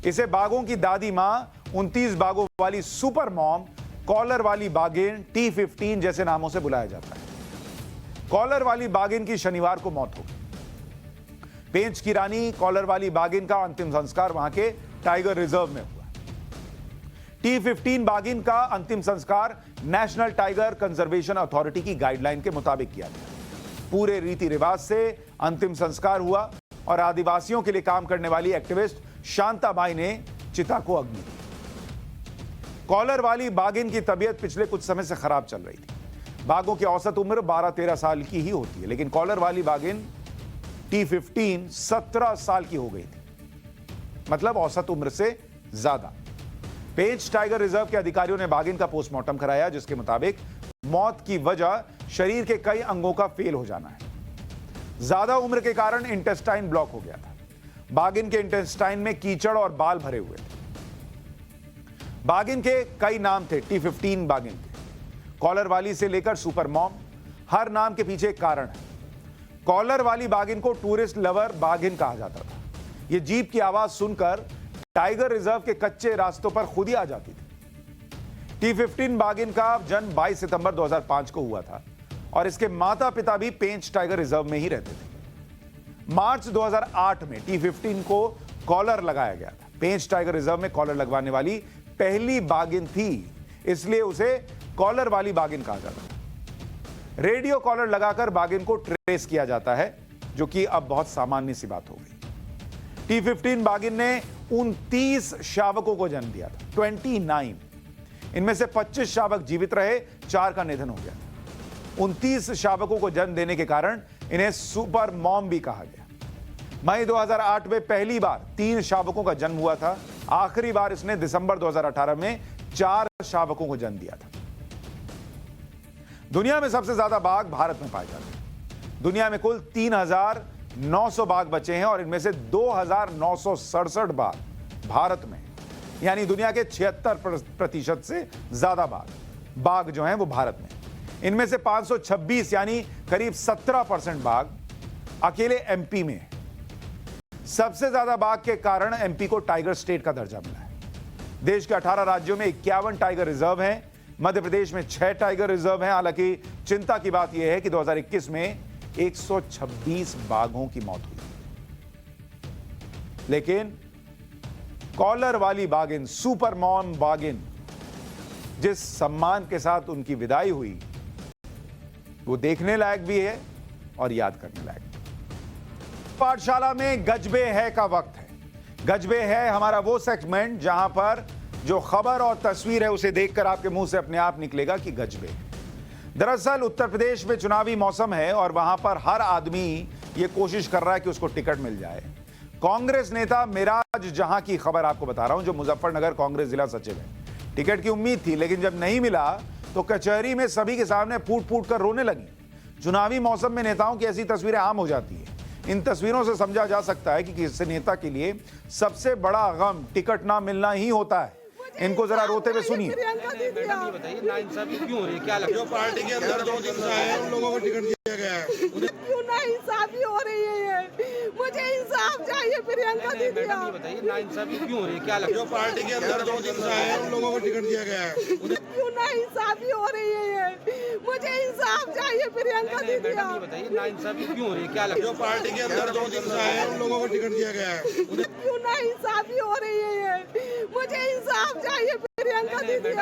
इसे बाघों की दादी मां, 29 बाघों वाली सुपर मॉम, कॉलर वाली बाघिन, T15 जैसे नामों से बुलाया जाता है। कॉलर वाली बाघिन की शनिवार को मौत हो गई। पेंच की रानी कॉलर वाली बाघिन का अंतिम संस्कार वहां के टाइगर रिजर्व में हुआ। T15 बाघिन का अंतिम संस्कार नेशनल टाइगर कंजर्वेशन अथॉरिटी की गाइडलाइन के मुताबिक किया गया। पूरे रीति रिवाज से अंतिम संस्कार हुआ और आदिवासियों के लिए काम करने वाली एक्टिविस्ट शांताबाई ने चिता को अग्नि दी। कॉलर वाली बाघिन की तबीयत पिछले कुछ समय से खराब चल रही थी। बाघों की औसत उम्र 12-13 साल की ही होती है, लेकिन कॉलर वाली बाघिन T15 17 साल की हो गई थी, मतलब औसत उम्र से ज्यादा। पेंच टाइगर रिजर्व के अधिकारियों ने बाघिन का पोस्टमार्टम कराया, जिसके मुताबिक मौत की वजह शरीर के कई अंगों का फेल हो जाना है। ज्यादा उम्र के कारण इंटेस्टाइन ब्लॉक हो गया था। बाघिन के इंटेस्टाइन में कीचड़ और बाल भरे हुए थे। बाघिन के कई नाम थे T15 बाघिन के, कॉलर वाली से लेकर सुपर मॉम, हर नाम के पीछे एक कारण है। कॉलर वाली बाघिन को टूरिस्ट लवर बाघिन कहा जाता था। यह जीप की आवाज सुनकर टाइगर रिजर्व के कच्चे रास्तों पर खुद ही आ जाती थी। T15 बाघिन का जन्म 22 सितंबर 2005 को हुआ था और इसके माता पिता भी पेंच टाइगर रिजर्व में ही रहते थे। मार्च 2008 में T15 को कॉलर लगाया गया था। पेंच टाइगर रिजर्व में कॉलर लगवाने वाली पहली बाघिन थी, इसलिए उसे कॉलर वाली बाघिन कहा जाता था। रेडियो कॉलर लगाकर बाघिन को ट्रेस किया जाता है, जो कि अब बहुत सामान्य सी बात हो गई। T15 बाघिन ने 29 शावकों को जन्म दिया था, 29। इनमें से 25 शावक जीवित रहे, 4 का निधन हो गया था। 29 शावकों को जन्म देने के कारण इन्हें सुपर मॉम भी कहा गया। मई 2008 में पहली बार 3 शावकों का जन्म हुआ था। आखिरी बार इसने दिसंबर 2018 में 4 शावकों को जन्म दिया था। दुनिया में सबसे ज्यादा बाघ भारत में पाए जाते हैं। दुनिया में कुल 3,900 बाघ बचे हैं और इनमें से 2,967 बाघ भारत में, यानी दुनिया के 76% से ज्यादा बाघ जो हैं वो भारत में। इनमें से 526 यानी करीब 17% बाघ अकेले एमपी में है। सबसे ज्यादा बाघ के कारण एमपी को टाइगर स्टेट का दर्जा मिला है। देश के 18 राज्यों में 51 टाइगर रिजर्व हैं। मध्य प्रदेश में 6 टाइगर रिजर्व हैं। हालांकि चिंता की बात यह है कि 2021 में 126 बाघों की मौत हुई, लेकिन कॉलर वाली बाघिन, सुपर मॉम बाघिन, जिस सम्मान के साथ उनकी विदाई हुई वो देखने लायक भी है और याद करने लायक। पाठशाला में गजबे है का वक्त है। गजबे है हमारा वो सेगमेंट जहां पर जो खबर और तस्वीर है उसे देखकर आपके मुंह से अपने आप निकलेगा कि गजबे। दरअसल उत्तर प्रदेश में चुनावी मौसम है और वहां पर हर आदमी ये कोशिश कर रहा है कि उसको टिकट मिल जाए। कांग्रेस नेता मेराज जहां की खबर आपको बता रहा हूं, जो मुजफ्फरनगर कांग्रेस जिला सचिव है। टिकट की उम्मीद थी, लेकिन जब नहीं मिला तो कचहरी में सभी के सामने फूट फूट कर रोने लगी। चुनावी मौसम में नेताओं की ऐसी तस्वीरें आम हो जाती है। इन तस्वीरों से समझा जा सकता है कि किसी नेता के लिए सबसे बड़ा गम टिकट ना मिलना ही होता है। इनको जरा रोते हुए सुनिए। जो पार्टी के अंदर 2 दिन से आए उन लोगों को टिकट दिया गया है, क्यों ना इंसाफी हो रही है? मुझे इंसाफ चाहिए प्रियंका दीदी। जो पार्टी के अंदर 2 दिन से आए उन लोगों को टिकट दिया गया है, क्यों ना इंसाफी हो रही है? मुझे इंसाफ चाहिए प्रियंका दीदी। जो पार्टी के अंदर 2 दिन से आए उन लोगों को टिकट दिया गया है, क्यों ना इंसाफी हो रही है? मुझे इंसाफ चाहिए प्रियंका दीदी।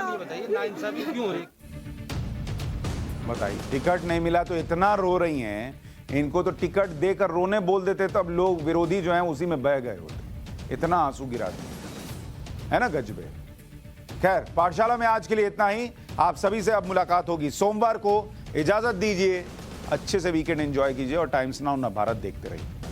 बताइए, टिकट नहीं मिला तो इतना रो रही हैं। इनको तो टिकट देकर रोने बोल देते तब लोग विरोधी जो हैं उसी में बह गए होते। इतना आंसू गिरा दिए है ना गजबे। खैर, पाठशाला में आज के लिए इतना ही। आप सभी से अब मुलाकात होगी सोमवार को। इजाजत दीजिए, अच्छे से वीकेंड एंजॉय कीजिए और टाइम्स नाउ नवभारत देखते रहिए।